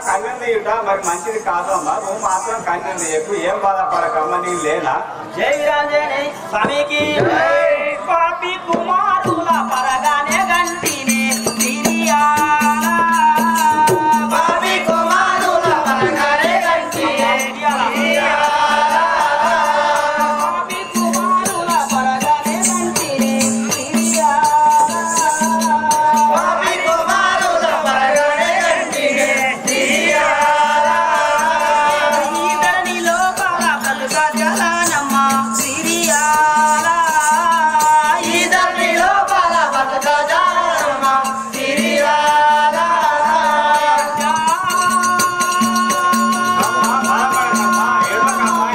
కన్యం తీయుట మరి మంచిది కాదు అమ్మా. నువ్వు మాత్రం కన్యం తీయకు, ఏం బాధపడకమ్మా, నీకు లేనా? జై వీరాంజనే స్వామికి పాపి కుమారుల పరగానే గంటినే పాపి కుమారుల పరగానే గంటినే పాపి కుమారుల పరగానే గంటినే పాపి కుమారుల పరగానే గంటినే ఈతని లోపల పలుక జలానమ్మ సిరియాలా ఈతని లోపల పలుక జలానమ్మ సిరియాలా బాధపడకమ్మా, ఏడవకమ్మా,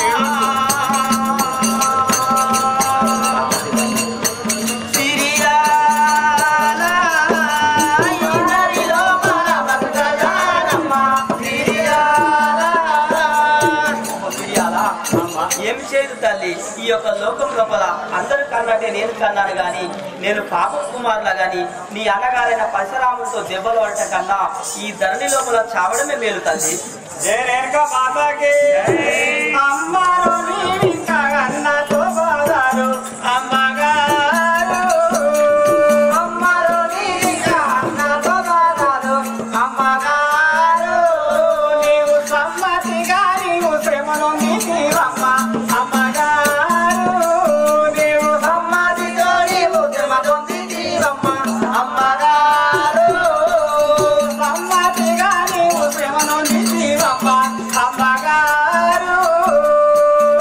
సిరియాలా ఈతని లోపల పలుక జలానమ్మ సిరియాలా సిరియాలా ఏమి చేయదు తల్లి. ఈ యొక్క లోకం లోపల అందరూ కన్నట్టే నేను కన్నాను గాని నేను పాప కుమారులా గాని నీ అన్నగారైన పరశురాముడితో దెబ్బలు పడటం కన్నా ఈ ధరణి లోపల చావడమే మేలు తల్లి. జై రేణుకా మాతాకి. అమ్మారు నీవింకా అన్నతో బాధారు అమ్మగారు అమ్మారు నీవింకా అన్నతో బాధారు అమ్మగారు నీవు సమ్మతిగా నీవు శ్రమను నీవమ్మ అమ్మగారు నీవు సమ్మతితో నీవు శ్రమను నీవమ్మ అమ్మగారు సమ్మతిగా నీవు శ్రమను నీవమ్మ అమ్మగారు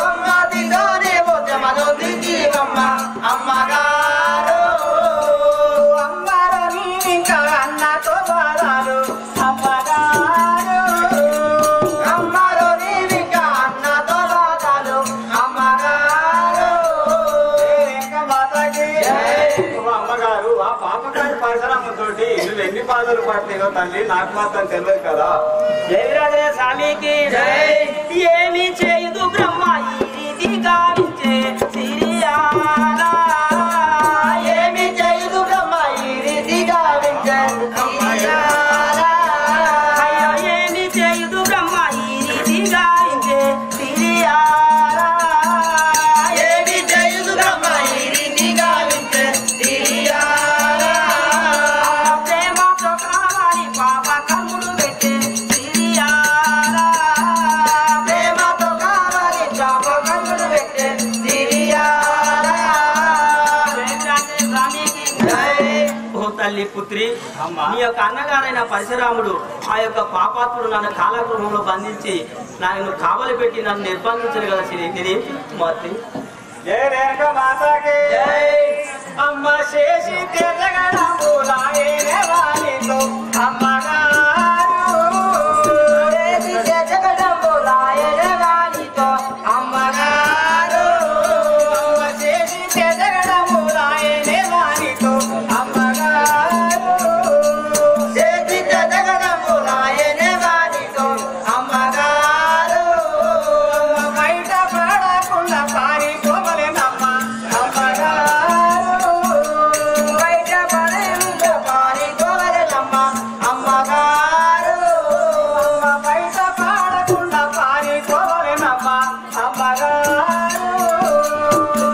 సమ్మతితో నీవు శ్రమను నీవమ్మ అమ్మగారు అమ్మగారు నీవింకా అన్నతో బాధారు అమ్మగారు అమ్మగారు నీవింకా అన్నతో బాధారు అమ్మగారు రేణుకా మాతాకి. నువ్వు అమ్మగారు ఆ పాపకారి పరశురాముతోటి నువ్వు ఎన్ని బాధలు పడతాయో తల్లి నాకు మాత్రం తెలియదు కదా. జై రాజే స్వామికి జై. ఏమి చేయదు బ్రహ్మ ఈ రీతి గావించే సిరియాలా ఏమి చేయదు బ్రహ్మ ఈ రీతి గావించే సిరియాలా అయ్యో ఏమి చేయదు బ్రహ్మ ఈ రీతి గావించే సిరియాలా ఏమి చేయదు బ్రహ్మ ఈ రీతి గావించే సిరియాలా ప్రేమతో కావాలి పాప కమ్ముడు పెట్టే సిరియాలా ప్రేమతో కావాలి పాప కమ్ముడు పెట్టే సిరియాలా ఓ తల్లి పుత్రి నీ యొక్క అన్నగారైన పరశురాముడు ఆ యొక్క పాపాత్ముడు నన్ను కాలగృహంలో బంధించి నన్ను కావలి పెట్టి నన్ను నిర్బంధించరు కదా నేనేం కుమార్తె. జై రేణుకా మాతాకి. అమ్మ శేషి తెగడములాయనే వానితో అమ్మగారు శేషి తెగడములాయనే వానితో అమ్మగారు అమ్మ శేషి తెగడములాయనే వానితో అమ్మగారు శేషి తెగడములాయనే వానితో అమ్మగారు అమ్మ బయట పడకుండా పారిపోవలేనమ్మ అమ్మగారు బయట పడకుండా పారిపోవలేనమ్మ అమ్మగారు అమ్మ బయట పడకుండా పారిపోవలేనమ్మ అమ్మగారు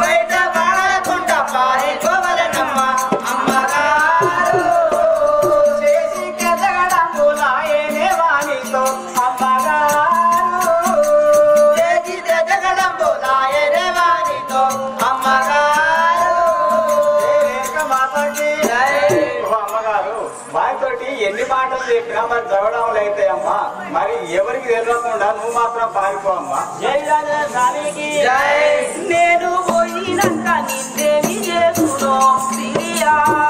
బయట పడకుండా పారిపోవలేనమ్మ అమ్మగారు చేసి కెదగడంబులాయనే వానితో అమ్మగారు చేసి కెదగడంబులాయనే వానితో అమ్మగారు రేణుకా మాతాకి. ఓ అమ్మగారు వారితోటి ఎన్ని మాటలు చెప్పినా మరి జవడాములు అయితే అమ్మా, మరి ఎవరికి తెలియకుండా నువ్వు మాత్రం పారిపోవమ్మా. జై రాజా స్వామికి జై. నేను పోయినాక నిన్నేమి చేసులో సిరియాలా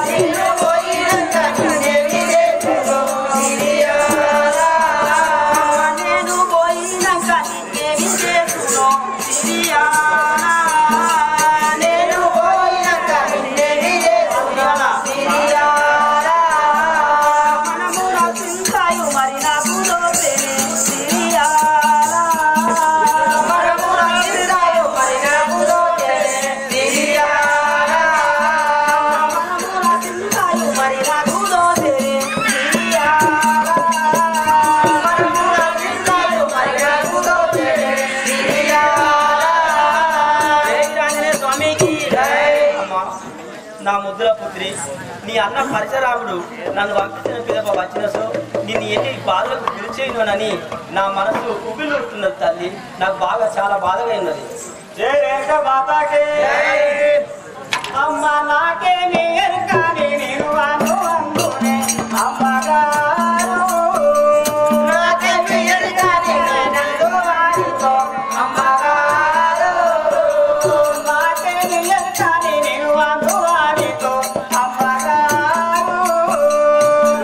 నేను పోయినాక నిన్నేమి చేసులో సిరియాలా నేను పోయినాక నిన్నేమి చేసులో సిరియాలా నేను పోయినాక నిన్నేమి చేసులో సిరియాలా మనముల చింతాయు మరి నాకు దోసేనే సిరియాలా మనముల చింతాయు మరి నాకు దోసేనే సిరియాలా సావిత్రి, నీ అన్న పరశురాముడు నన్ను పంపించిన పిదప వచ్చిన సో నిన్ను ఎన్ని బాధలకు పిలిచేయనని నా మనసు ఉబ్బిలుతున్నది తల్లి. నాకు బాగా చాలా బాధగా ఉన్నది. జై రేఖ మాతాకి అమ్మ నాకే నీరు కానీ నేను అను అందునే అమ్మగారు నాకే నీరు కానీ నేను వారితో అమ్మగారు నాకే నీరు కానీ నేను అను వారితో అమ్మగారు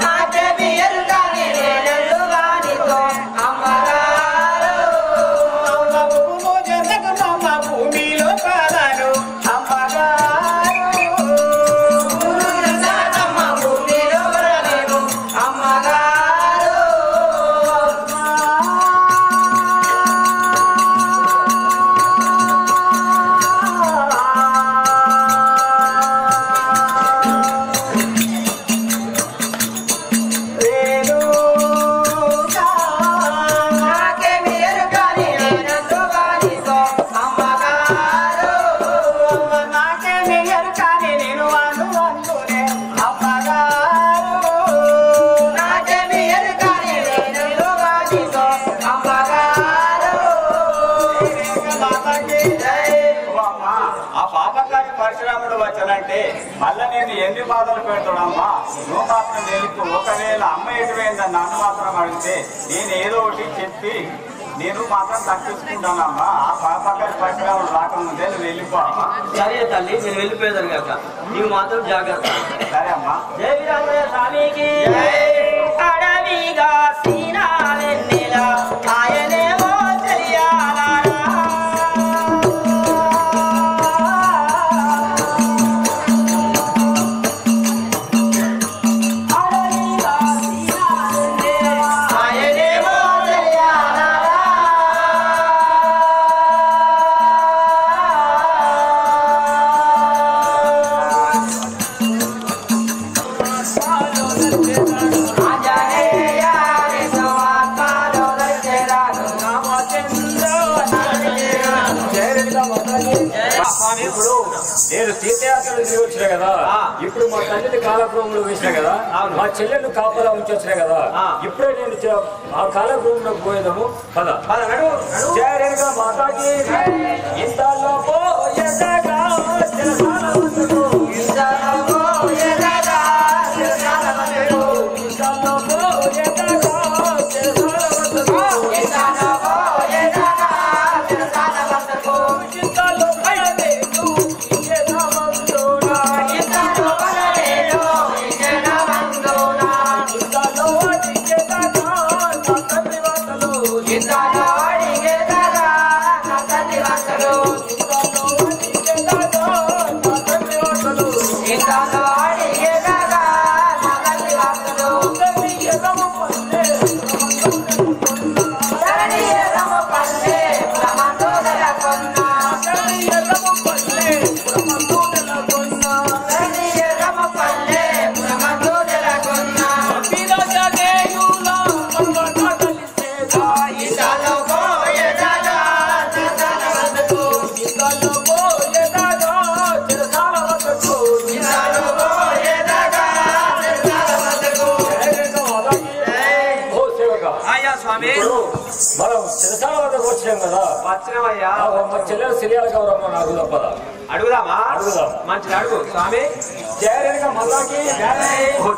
నాకే నీరు కానీ నేను వారితో అమ్మగారు అమ్మకు జగదమ్మ భూమిలో పదను పరశురాముడు వచ్చానంటే మళ్ళా నేను ఎన్ని బాధలు పెడతాడమ్మా, నువ్వు మాత్రం వెళ్ళిపో. ఒకవేళ అమ్మ ఎటువైందని నన్ను మాత్రం అడిగితే నేను ఏదో ఒకటి చెప్పి నేను మాత్రం తప్పించుకుంటానమ్మా. ఆ పాపకారి పరశురాముడు రాకముందే నువ్వు వెళ్ళిపో. సరే తల్లి, నేను వెళ్ళిపోయేదాను కాక నీవు మాత్రం జాగ్రత్త. సరే అమ్మా. జై వీరాంజనేయ స్వామికి అడవిగా సీనాలెన్నెలా ఆయనేమో తెలియాలా ఇప్పుడు నేను తీర్థయాత్రలు తిరిగి వచ్చినా కదా, ఇప్పుడు మా తల్లిని కాలగృహంలో వేసినా కదా, మా చెల్లెళ్ళు కాపలా ఉంచి వచ్చినా కదా, ఇప్పుడే నేను ఆ కాలగృహంలోకి పోయేదాము. పద జయరేగా మాతాకి ఇంతలో మనం చిరసాల వద్దకు వచ్చాం కదా, వచ్చినవయ్యా. మా చెల్లెలు సిరియాల గౌరమ్మ నాకు తప్పద అడుగుదామా? అడుగుదాం. మంచిది అడుగు స్వామి. జయరేగా మల్లాకి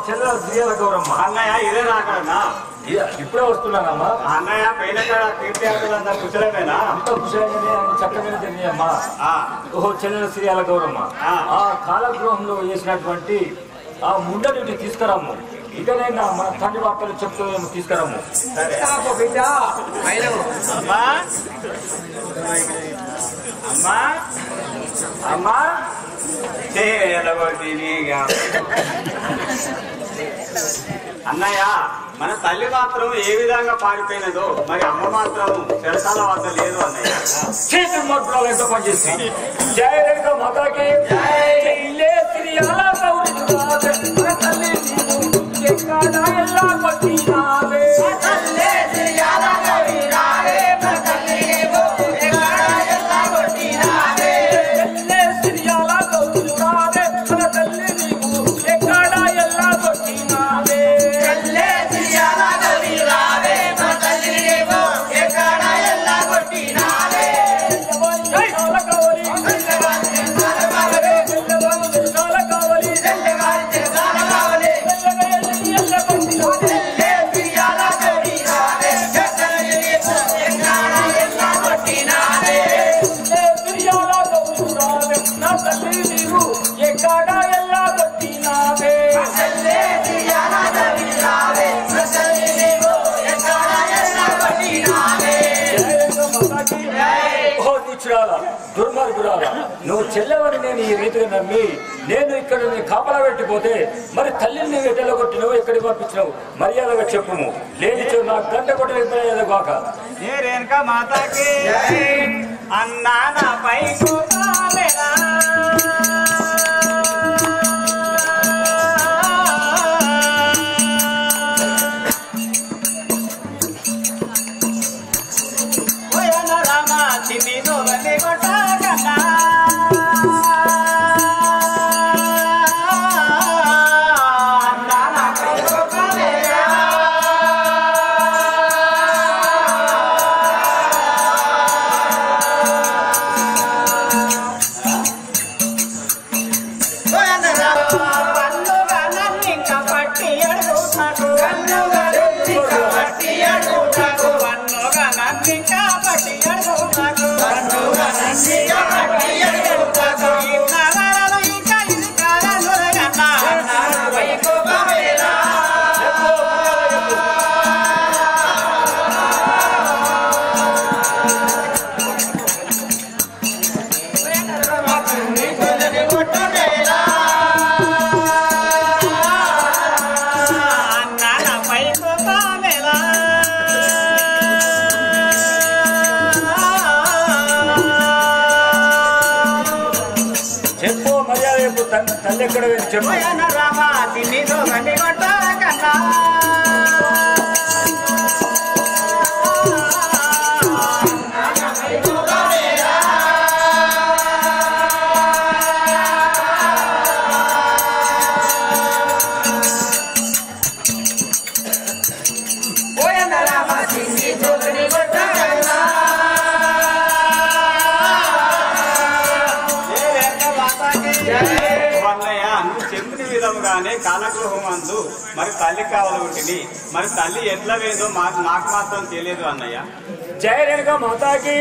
చెల్లెలు సిరియాల గౌరమ్మ. అన్నయ్య ఇదే నాకన్నా ఇప్పుడే వస్తున్నానమ్మా. అన్నయ్య పైన తీర్థయాత్రలు అంతా కుశలమేనా? అంత కుశలమే, చక్కగా తెలియమ్మా. ఓహో చెల్లెలు సిరియాల గౌరమ్మ ఆ కాలగృహంలో వేసినటువంటి ఆ ముండని తీసుకురాము. ఇకనే మన తండ్రి వార్తలు చెప్తూ తీసుకురాము. సరే బిడ్డ. అమ్మా అమ్మా అమ్మా అన్నయ్య మన తల్లి మాత్రం ఏ విధంగా పారిపోయినదో మరి అమ్మ మాత్రం చెరసాల వద్ద లేదు అన్నయ్య. చేతులు మట్టులో ఎంత పనిచేస్తుంది. జయ రేఖ మాతాకి దుర్మార్గురాలా, నువ్వు చెల్లెవని నేను ఈ రీతిగా నమ్మి నేను ఇక్కడ కాపలా పెట్టిపోతే మరి తల్లిని నువ్వు ఎట్టలో కొట్టినవు, ఎక్కడికి పంపించినావు? మర్యాదగా చెప్పుము, లేనిచో నా గంట కొట్టిన కాక. రేణుకా మాతాకి అన్నా నాపై కోపాలేలా చిన్ని దోగని కొట్టకన్నా తల్లి ఎక్కడ చెప్పు. కాలగృహం అందు మరి తల్లి కావాలి ఉంటుంది, మరి తల్లి ఎట్లా వేదో నాకు మాత్రం తెలియదు అన్నయ్య. జయ రేణుకా మాతాకి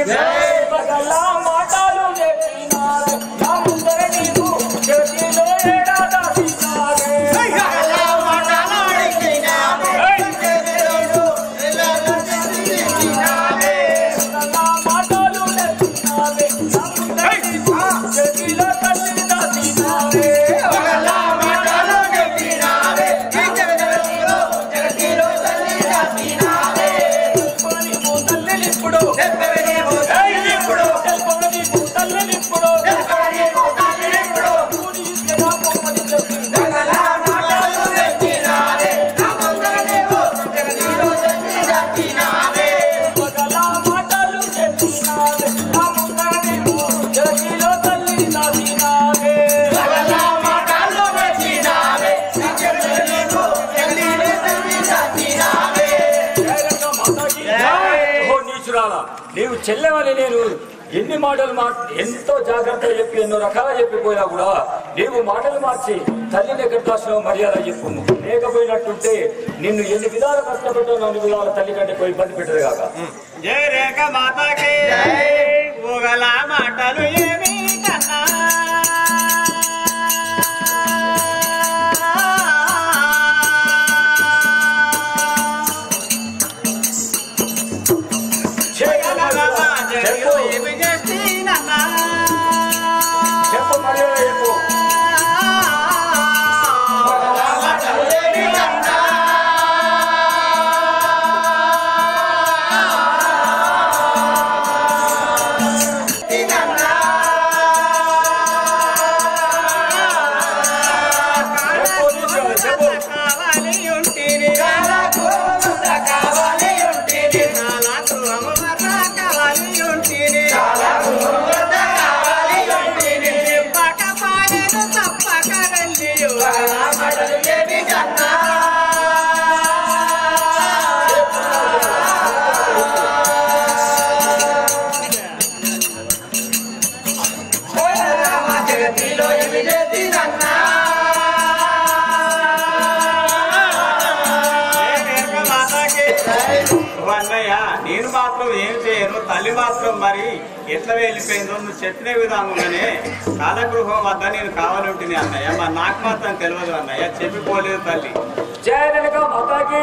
మాటలు నీవు చెల్లెవని నేను ఎన్ని మాటలు ఎంతో జాగ్రత్తగా చెప్పి ఎన్నో రకాలుగా చెప్పిపోయినా కూడా నీవు మాటలు మార్చి తల్లిని ఎక్కడ దాచినావు మర్యాద చెప్పు. లేకపోయినట్టుంటే నిన్ను ఎన్ని విధాలు కష్టపెట్టావు, అన్ని విధాల తల్లి కంటే పోయి ఇబ్బంది పెట్టదు కాక. జయ రేఖ మాతాకి ఓగల మాటలు ఏమి కన్నా చెప్పు మర్యాద చెప్పు. నేను మాత్రం ఏం చేయను, తల్లి మాత్రం మరి ఎట్లా వెళ్ళిపోయిందో నువ్వు చెప్పిన విధంగానే కాలగృహం వద్ద నేను కావాలంటుంది అన్నయ్య. మరి నాకు మాత్రం తెలియదు అన్నయ్య, చెప్పిపోలేదు తల్లి. జయ రేణుకా మాతాకి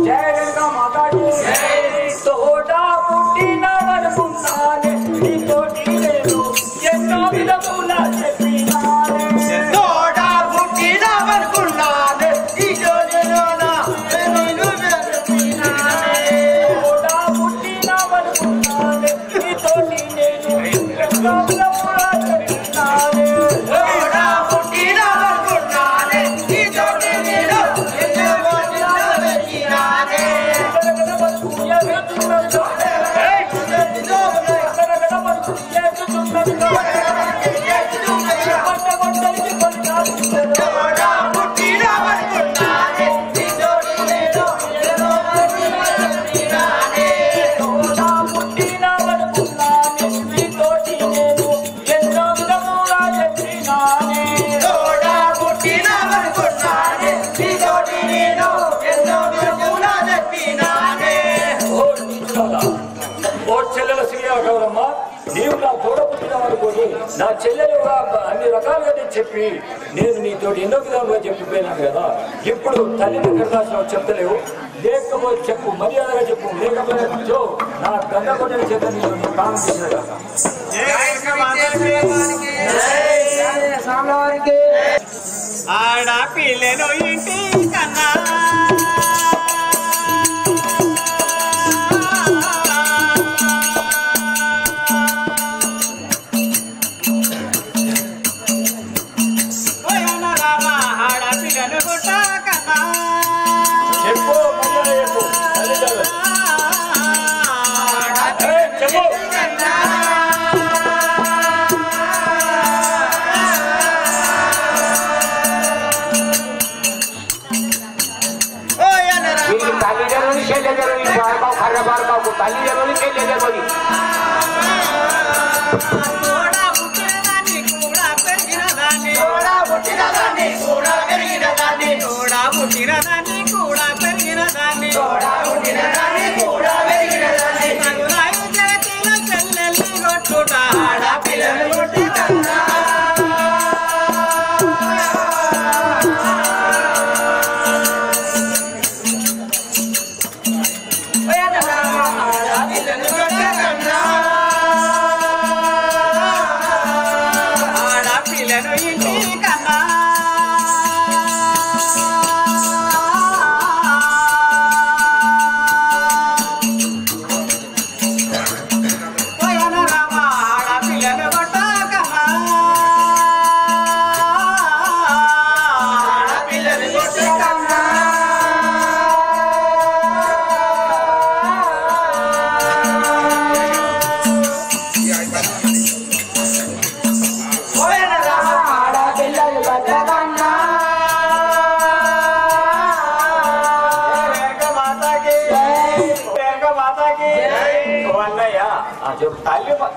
జయ రేణుకా మాతాకి తోట పుట్టిన వరకున్నానే నీతోటి నేను నా చెల్లెలు అన్ని రకాలుగా నేను చెప్పి నేను నీతోటి ఎన్నో విధాలుగా చెప్పిపోయినాను కదా. ఇప్పుడు తల్లి దగ్గర చెప్తలేవు, లేకపోతే చెప్పు, మర్యాదగా చెప్పు, లేకపోతే నా గంగ కొట్టిన చేత నేను ప్రాణం చేసిన కదా. ఆడపిల్లను ఇంటి కన్నా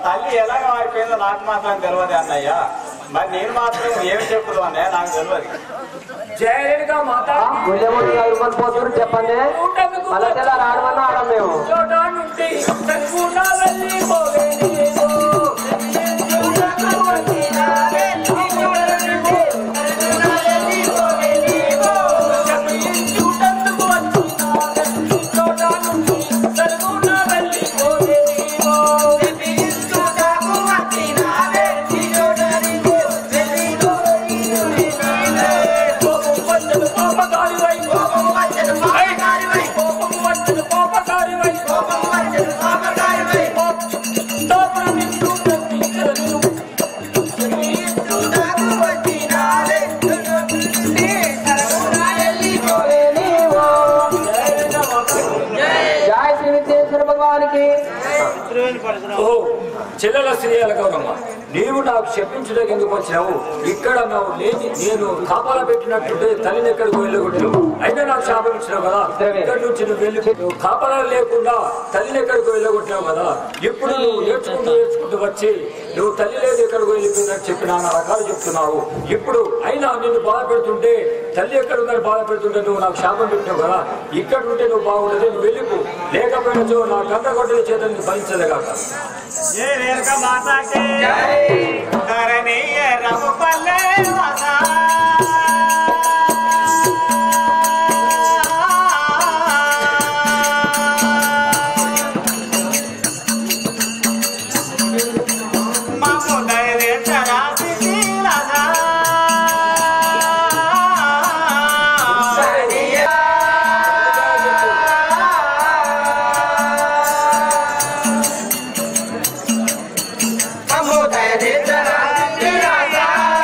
తల్లి ఎలాగ అయిపోయిందో నాకు మాత్రం తెలియదు అన్నయ్య. మరి నేను మాత్రం ఏమి చెప్పుదు అన్నయ్య నాకు తెలియదు. జయరేణుగా మాత పోతున్నారు చెప్పండి, మళ్ళీ ఆడమన్నా ఆడం మేము చెల్లెల శ్రీయాల గౌరమ్మ, నీవు నాకు చెప్పించడానికి ఎందుకు వచ్చినావు? ఇక్కడ నువ్వు లేని నేను కాపాల పెట్టినట్టుంటే తల్లిని ఎక్కడికి వెళ్ళగొట్టావు, అయినా నాకు శాపం ఇచ్చినావు కదా. ఇక్కడి నుంచి నువ్వు వెళ్ళి నువ్వు కాపాల లేకుండా తల్లిని ఎక్కడికి వెళ్ళగొట్టావు కదా. ఇప్పుడు నువ్వు నేర్చుకుంటూ వచ్చి నువ్వు తల్లి లేదు ఎక్కడికి వెళ్ళిపోయిందని చెప్పి నాన్న రకాలు చెప్తున్నావు. ఇప్పుడు అయినా నిన్ను బాధ పెడుతుంటే తల్లి ఎక్కడ ఉందని బాధ పెడుతుంటే నువ్వు నాకు శాపం పెట్టావు కదా. ఇక్కడ ఉంటే నువ్వు బాగుండదు, నువ్వు వెళ్ళిపో, లేకపోయినా నా గంట కొట్టిన చేత నీకు భరించలే కాక. Raja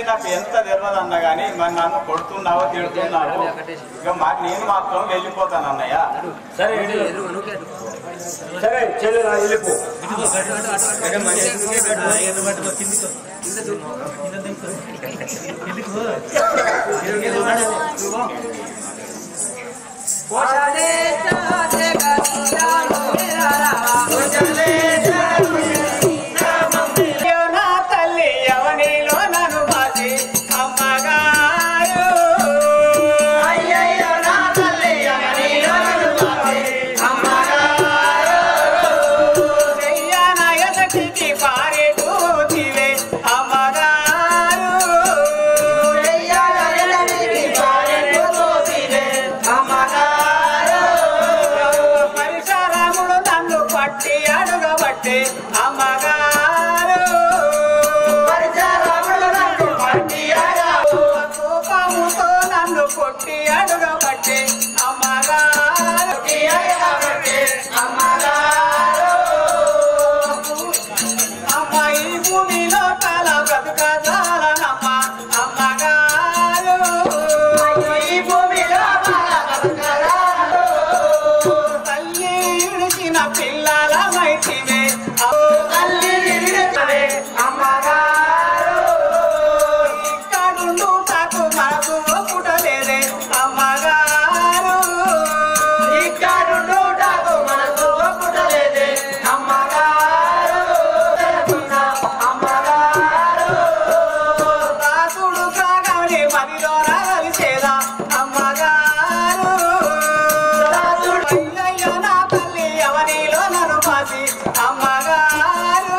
నాకు ఎంత తెలియదు అన్న కానీ మరి నన్ను కొడుతున్నావో తిడుతున్నావు ఇక మాకు నేను మాత్రం వెళ్ళిపోతాను అన్నయ్య. సరే సరే చెల్లెలా వెళ్ళిపో. తల్లి ఎవనిలో నన్ను బాసి అమ్మగారు అయ్యయ్యో నా తల్లి ఎవనిలో నన్ను బాసి అమ్మగారు చెయ్యన ఎదటికి పారేటూతివే అమ్మగారు చెయ్యన ఎదటికి పారేటూతివే అమ్మగారు పరిసరములు నన్ను పట్టి అడుగబట్టి అమ్మగారు నన్ను కొట్టి అడుగబట్టి అమ్మగారు అమ్మగారు అమ్మ ఈ భూమిలో కల బ్రతుకజాలనమ్మ అమ్మగారు ఈ భూమిలో తల్లి విడిచిన పిల్లల మైతివే తల్లి విడిచవే అమ్మగారు ఇక్కడుండు నాకు మనకు పుట్టలేదే అమ్మగారు ఇక్కడుండు నాకు మనకు పుట్టలేదే అమ్మగారు అమ్మగారు రాసుడు కాగానే మదిలో రాలిసేదా అమ్మగారు అయ్యయ్యో నా తల్లి ఎవరిలో నన్ను పాసి అమ్మగారు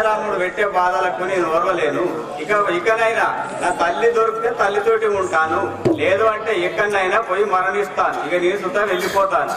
రాముడు పెట్టే బాధలకు నేను ఓర్వలేను. ఇకనైనా నా తల్లి దొరికితే తల్లితోటి ఉంటాను, లేదు అంటే ఎక్కడైనా పోయి మరణిస్తాను. ఇక నేను సుతా వెళ్ళిపోతాను.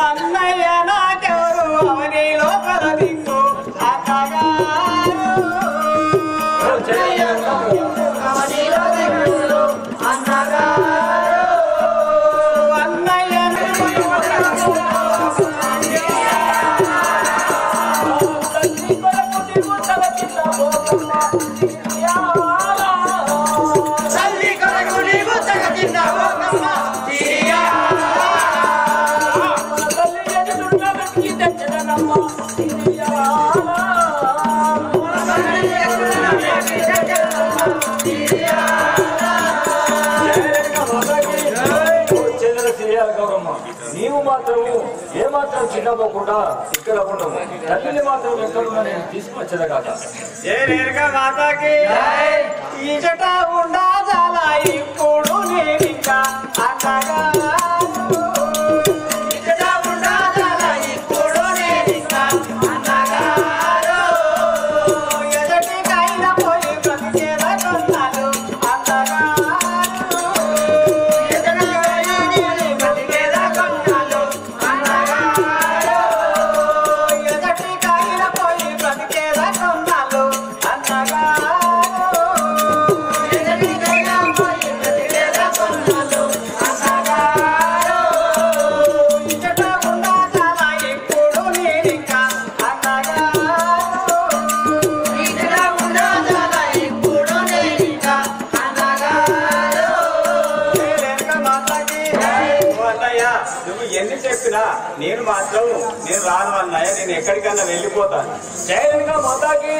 అన్నయ్య నాకెవరు అవనిలో కలదిక్కు నీవు మాత్రము ఏమాత్రం చిన్నపోకుండా ఇక్కడ ఉండవు. తల్లిని మాత్రం ఎక్కడున్నా నేను తీసుకొచ్చదా కాదా? మాతాకి ఈచట ఉండాలా ఇప్పుడు నేను ఇంకా అన్నగా నువ్వు ఎన్ని చెప్పినా నేను మాత్రం నేను రాను అన్నయ్య, నేను ఎక్కడికన్నా వెళ్ళిపోతాను. జైలుగా మాతాకి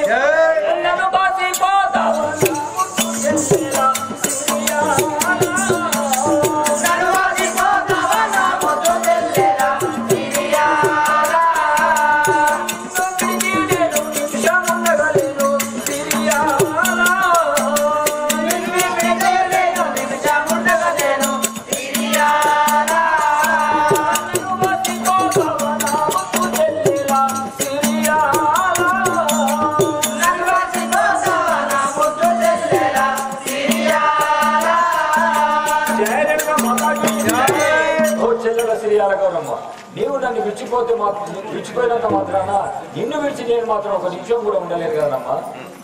చెల్లెల శ్రీయాల గౌరమ్మ, నీవు నన్ను విడిచిపోయినంత మాత్రాన నిన్ను విడిచి నేను మాత్రం ఒక నిమిషం కూడా ఉండలేదు కదమ్మా.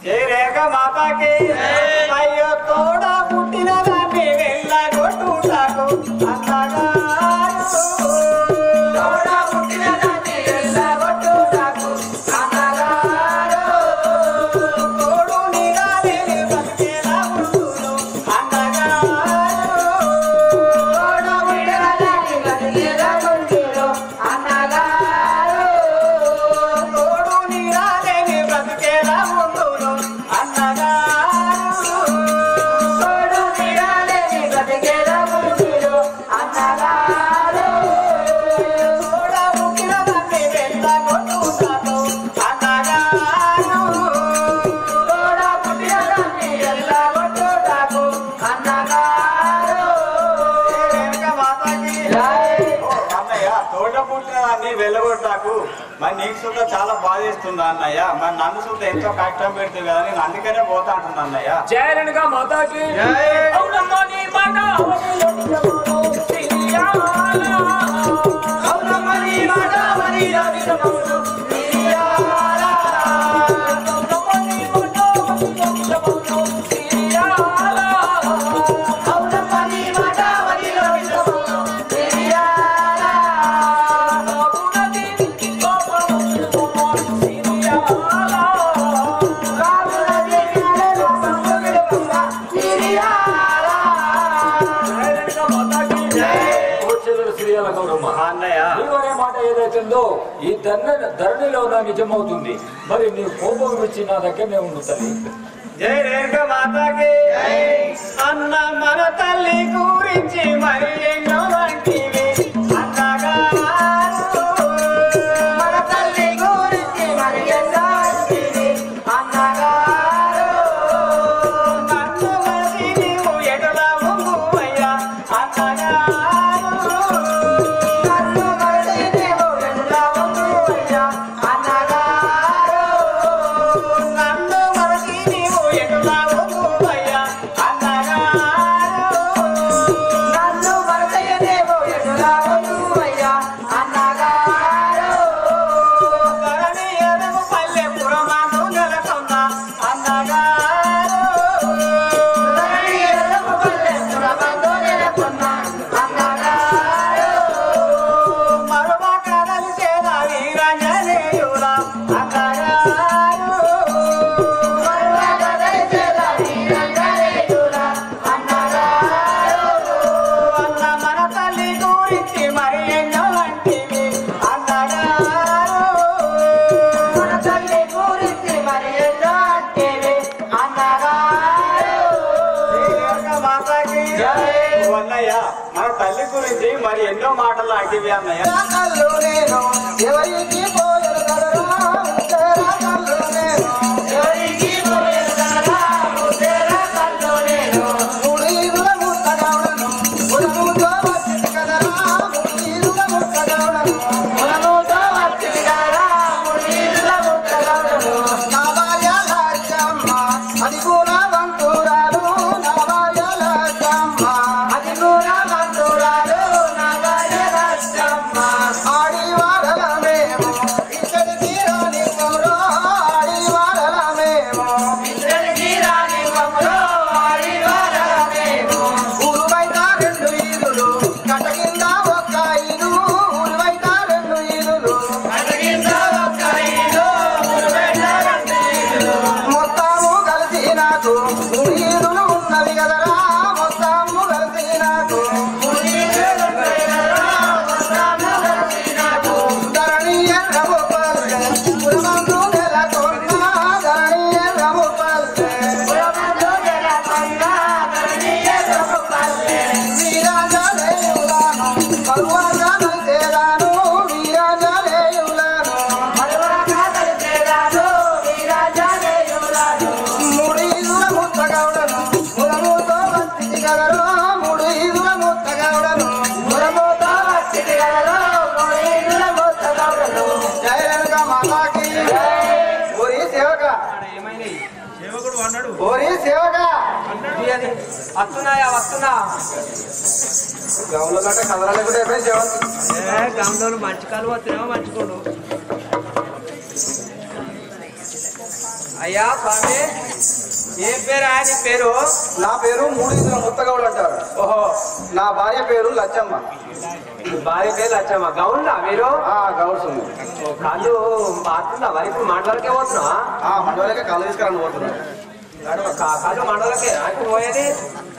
ఏ రేఖ మాతాకి అయ్యో తోడ పుట్టిన దాన్ని వెళ్ళగొట్టుటాకు అన్నగా తోడ పుట్టిన దాన్ని వెళ్ళగొట్టుటాకు అన్నగా తోడు నీరాలే బతికేలా ఉంటును అన్నగా తోడ పుట్టిన దాన్ని బతికేలా ఉంటును అన్నగా తోడు నీరాలే బతికేలా ఉంటును అన్నగా తోడు నీరాలే బతికేలా ఉంటును అన్నగా తోడ పుట్టిన దాన్ని వెళ్ళగొట్టుటాకు అన్నగా తోడ పుట్టిన దాన్ని వెళ్ళగొట్టుటాకు అన్నగా అన్నయ్య తోట పుట్టిన దాన్ని వెళ్ళగొట్టాకు మరి నీకు సుద్ధ చాలా బాధేస్తుందా అన్నయ్య, మరి నన్ను సుద్ధ ఎంతో కష్టం పెడుతుంది కదా, నేను అందుకనే పోతా అంటున్నా అన్నయ్య. జయరణగా మాతాకి అవునమ్మా నీ మాట అవునమ్మా నీ మాట మరి రవిరమౌను సిరియాలా. అవునమ్మా నీ మాట మరి రవిరమౌను సిరియాలా. శ్రీయాల గౌరమ్మ, అన్నయ్య నీవనే మాట ఏదైతుందో ఈ ధరణిలో నా నిజమవుతుంది. మరి నీ కోపం ఇచ్చి నా దగ్గరనే ఉండు తల్లి. జై రేఖ మాతాకి అన్న మన తల్లి గురించి మరి ఎన్నో వంటివి అన్నగా మన తల్లి గురించి మరి ఎన్నో వంటివి అన్నగా నన్ను మసి నీవు ఎటులా ఉంగువయ్యా అన్నగా నన్ను మసి నీవు ఎటులా ఉంగువయ్యా అన్నగా నన్ను మసి నీవు ఎటులా ఉంగువయ్యా అన్నగా నన్ను మరసయ్య నీవు ఎటులా ఉంగువయ్యా అన్నగా ధరణి ఎరుగు పల్లె పురమాను నెలకొన్న అన్నగా ధరణి ఎరుగు పల్లె పురమాను నెలకొన్న అన్నగా మరువ కదలిసేద వీరంజనేయుల అన్నగా మరువ కదలిసేద వీరంజనేయుల అన్నగా అన్న మన తల్లి గురించి మరి ఎన్నో వంటివి అన్నగా మన తల్లి గురించి మరి ఎన్నో వంటివి అన్నగా అన్నయ్య మన తల్లి గురించి మరి ఎన్నో మాటలు అంటివి అన్నయ్య. నేను ఎవరికి పోయరు కదరా ఎవరికి పోయరు కదరా నేను ముడిగుల ముట్టగౌడను ములముతో వచ్చింది కదరా ముడిగుల ముట్టగౌడను ములముతో వచ్చింది కదరా ముడిగుల ముట్టగౌడను నా భార్య లాచమ్మ అది కూడా వంతురాలు నా భార్య లాచమ్మ అది కూడా వంతురాలు నా భార్య లాచమ్మ ఆడి వాడల మేము వస్తున్నాయా వస్తున్నా గౌన్లో కంటే కదరాలు కూడా గంటలు మంచి కాలు వస్తున్నావా మంచుకోండు అయ్యా స్వామి ఏం పేరు ఆయన పేరు? నా పేరు మూడు ముత్తగౌడు అంటారు. ఓహో నా భార్య పేరు లచ్చమ్మ. భార్య పేరు లచ్చమ్మ. గౌండా మీరు? గౌడ్స్ కాళ్ళు మారుతుందా మరి ఇప్పుడు మండలకే పోతున్నా? మండలకే కళ్ళు తీసుకురాని పోతున్నాను. కాళ్ళు మండలకే ఇప్పుడు పోయేది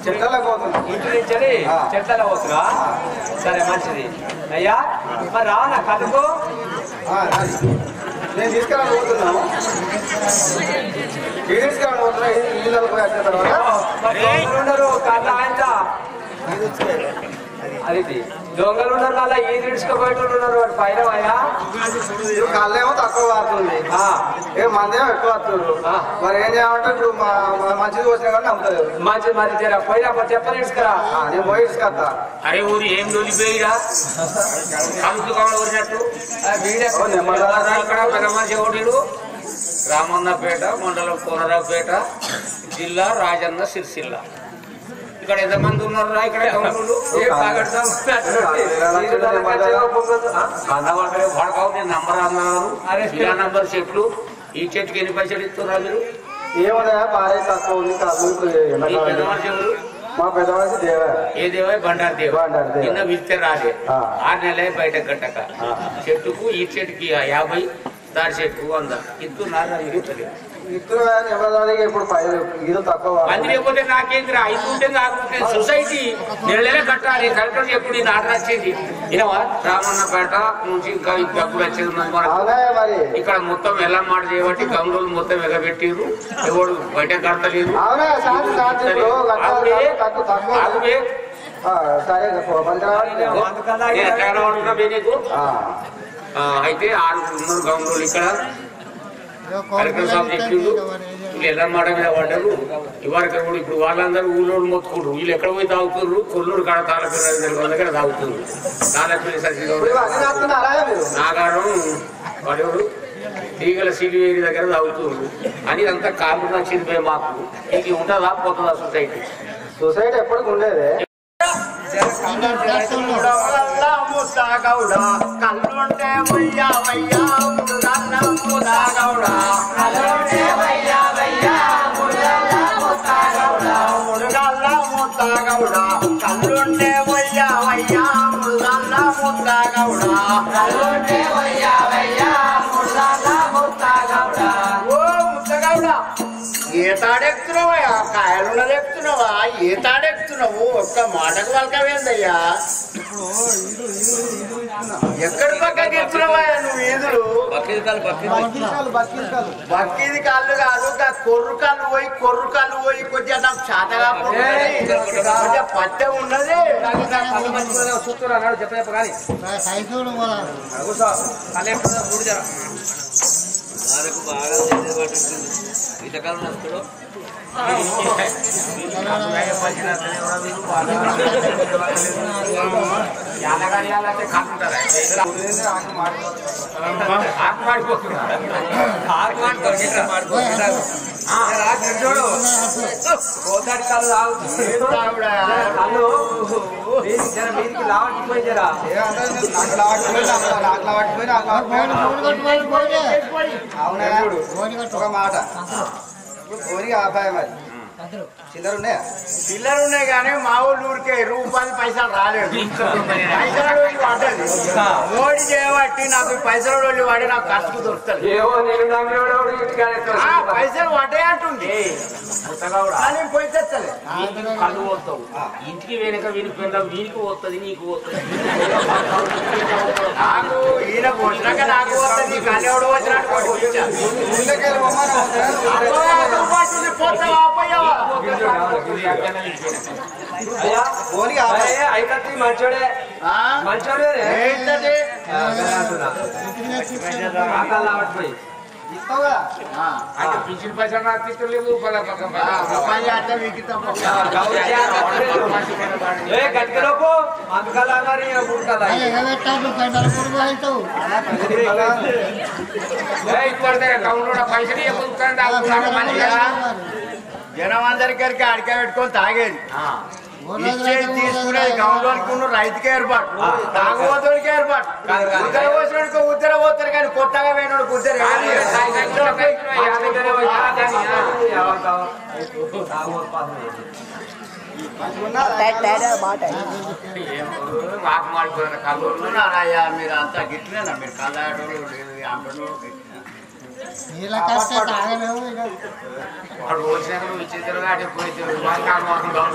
చెట్లకు పోతున్నా. ఇంటి నుంచి చెట్లలో పోతున్నా. సరే మంచిది అయ్యా. మరి రావనా కళ్ళకు? నేను తీసుకురాని పోతున్నాను. తీసుకురాని పోతున్నా. ఇళ్ళకు పోయి వచ్చిన తర్వాత కళ్ళ ఆయన అది దొంగలు ఉన్నారు అలా ఈ నిడుచుకోబోయేటోళ్ళు ఉన్నారు వాడు పైన అయ్యా. కళ్ళేమో తక్కువ వాడుతుంది, మందేమో ఎక్కువ వస్తున్నారు. మరి ఏం చేయమంటే ఇప్పుడు మంచిది వచ్చినా కానీ నమ్ముతలేదు. మంచిది మరి జర పోయినా చెప్పని ఇసుకరా. నేను పోయి ఇసుకొస్తా. అరే ఊరి ఏం దొరికిపోయిరా కలుపుకోవడం వీడే ఇక్కడ పెనమనిషి ఓటీలు రామన్నపేట మండలం కోనరావుపేట జిల్లా రాజన్న సిరిసిల్ల. ఇక్కడ ఎంతమంది ఉన్నారా? ఇక్కడ నంబర్ అన్నారు. ఇలా నంబర్ చెట్లు ఈ చెట్టుకి ఎన్ని పైసలు ఇస్తున్నారు మీరు? ఏమన్నా భార్య తక్కువ ఉంది. పెద్దమనిషి ఎవరు? మా పెద్దవాళ్ళకి దేవా. ఏ దేవా? బండారు దేవా. నిన్న విత్తే రాలే 6 నెలలే బయట కట్టక. చెట్టుకు ఈ చెట్టుకి 50, దాని చెట్టుకు 100 ఇస్తున్నారు. ఇప్పుడు ఇది తక్కువ మంది లేకపోతే నాకేంద్ర 5 ఉంటే నాకు సొసైటీ నెలలే కట్టాలి. కలెక్టర్ ఎప్పుడు ఈ ఆర్డర్ వచ్చేది ఇనవా? రామన్నపేట నుంచి ఇంకా డబ్బులు వచ్చేది మరి ఇక్కడ మొత్తం ఎలా మాట చేయబట్టి గంగులు మొత్తం ఎగబెట్టిరు. ఎవడు బయట కడతలేదు. అయితే 6 ఉన్నారు గంగులు ఇక్కడ. కలెక్టర్ సాబ్ చెప్పిండు వీళ్ళు ఎలా మాట మీద పడ్డారు. ఇవరకు కూడా ఇప్పుడు వాళ్ళందరూ ఊళ్ళోడు మొత్తుకుంటారు. వీళ్ళు ఎక్కడ పోయి తాగుతున్నారు? కొల్లూరు కాడ తాళపల్లి దగ్గర తాగుతున్నారు. తాళపల్లి సచివాలయం నాగారం వాడెవరు తీగల సిలివేరి దగ్గర తాగుతున్నారు. అని అంతా కాకుండా చిరిపోయి మాకు ఇది ఉంటుందా పోతుందా సొసైటీ? సొసైటీ ఎప్పటికి ఉండేది. కల్లుంటే వయ్యా వయ్యా ముడుగల్ల ముత్తగౌడ కల్లుంటే వయ్యా వయ్యా ముడుగల్ల ముత్తగౌడ. ఓ ముత్తగౌడ ఈతాడెక్కుతున్నావా? కాయలున్నది ఎక్కుతున్నావా? ఈతాడెక్కుతున్నావు? ఒక్క మాటకు వాళ్ళకవేందయ్యా? ఎక్కడి పక్కకి ఎక్కుతున్నావా నువ్వు? ఈదులు బక్కీది కాళ్ళు కాదు, కొర్రు కాళ్ళు పోయి కొద్దిగా నాకు చేతగా కొద్దిగా పట్టె ఉన్నది. చూస్తున్నాడు చెప్ప కానీ ఇంతకాలం వస్తాడు. వీరికి లావట్టిపోయి జరా ఒక మాట కోరి ఆపాయ మరి చిల్లర ఉన్నాయి కానీ మా ఊళ్ళు ఊరికే రూపాయలు పైసలు రాలేదు. పైసల రోజు పడ్డది మోడీ చేయబట్టి నాకు పైసల రోజు వాడి నాకు ఖర్చుకు దొరుకుతుంది. పైసలు పడ్డాయి అంటుంది కానీ పోయి తెచ్చలే. కళ్ళు పోతావు ఇంటికి వెనక వినిపోయినావు. వీరికి పోతుంది నీకు పోతుంది. నాకు ఈయన వచ్చినాక నాకు పోతుంది. కానీ ఎవడు వచ్చినట్టు పోతావా పోయావా? అయితే మంచోడే మంచోడే లావట్టిపోయి అంటే పింఛన్ పైసలు నాకు తీసుకోలేదు. గట్టిలోపు అందుకలా మరి ఇప్పటిదే గౌన్లో పైసలు జనం అందరికీ అడిక పెట్టుకొని తాగేది ఇచ్చేది తీసుకునేది గౌరవానికి రైతుకే ఏర్పాటు తాగుబోతుడికి ఏర్పాటు ఉత్తర పోసినోడికి ఉత్తర పోతారు కానీ కొత్తగా పోయినోడికి ఉత్తర అయ్యా మీరు అంతా గిట్లేనా మీరు కళ్ళాడోళ్ళు అంటూ వాడు వచ్చినాక నువ్వు ఇచ్చేద్దరు అటు పోయిద్దరు మాట్లాడుకుంటారు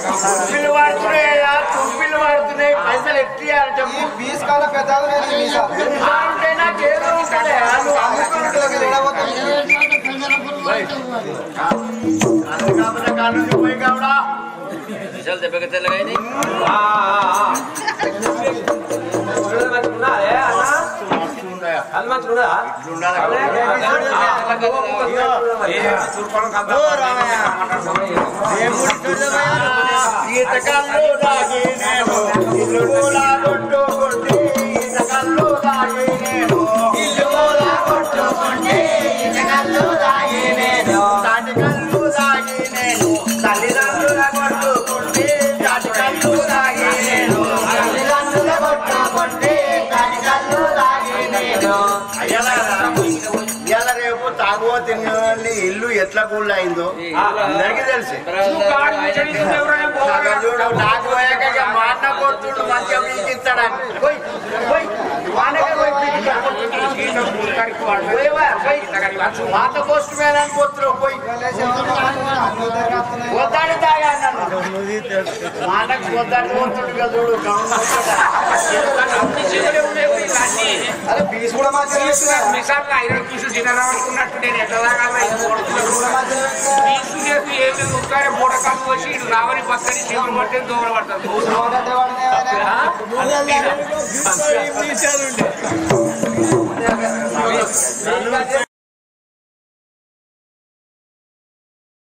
తుంపిలు పడుతున్నాయా తుంపిలు పడుతున్నాయి పైసలు ఎట్టియాలి చెప్పు బీస్కాల పెద్దలు ఉంటే నాకేదో ఉంటాడే కాకపోతే కాళ్ళు పోయి కావడా దెబ్బకి తెల్లగా ఈతకల్లు దాగి నేను ఇల్లు కూడా కొట్టుకుంటే ఈతకల్లు దాగి నేను ఇల్లు కూడా కొట్టుకుంటే ఈతకల్లు దాగి నేను తాటికల్లు దాగి నేను తల్లిదండ్రుల కొట్టుకుంటే తాటికల్లు దాగి నేను తల్లిదండ్రుల కొట్టుకుంటే తాటికల్లు దాగి నేను ఇవాళ రేపు తాగుబోతు ఇల్లు ఎట్లా కూల్ అయిందో అందరికీ తెలుసు చూడు నాకు పోయాక మా అన్న కొడుతుండు మంచిగా మీకు ఇస్తాడని మాట పోస్ట్ మీద పోతున్నావు పోయి వద్దాడి తాగా మాటకు వద్దాడి పోతుండు కదా చూడు అరే బీస్ కూడా ఐరన్ పీసు తినరానుకున్నట్టు నేను ఎట్లా ఏమి ఉత్తారే మూట కప్పు వచ్చి ఇటు రావని పక్కని చీమలు పడితే దోమలు పడతారు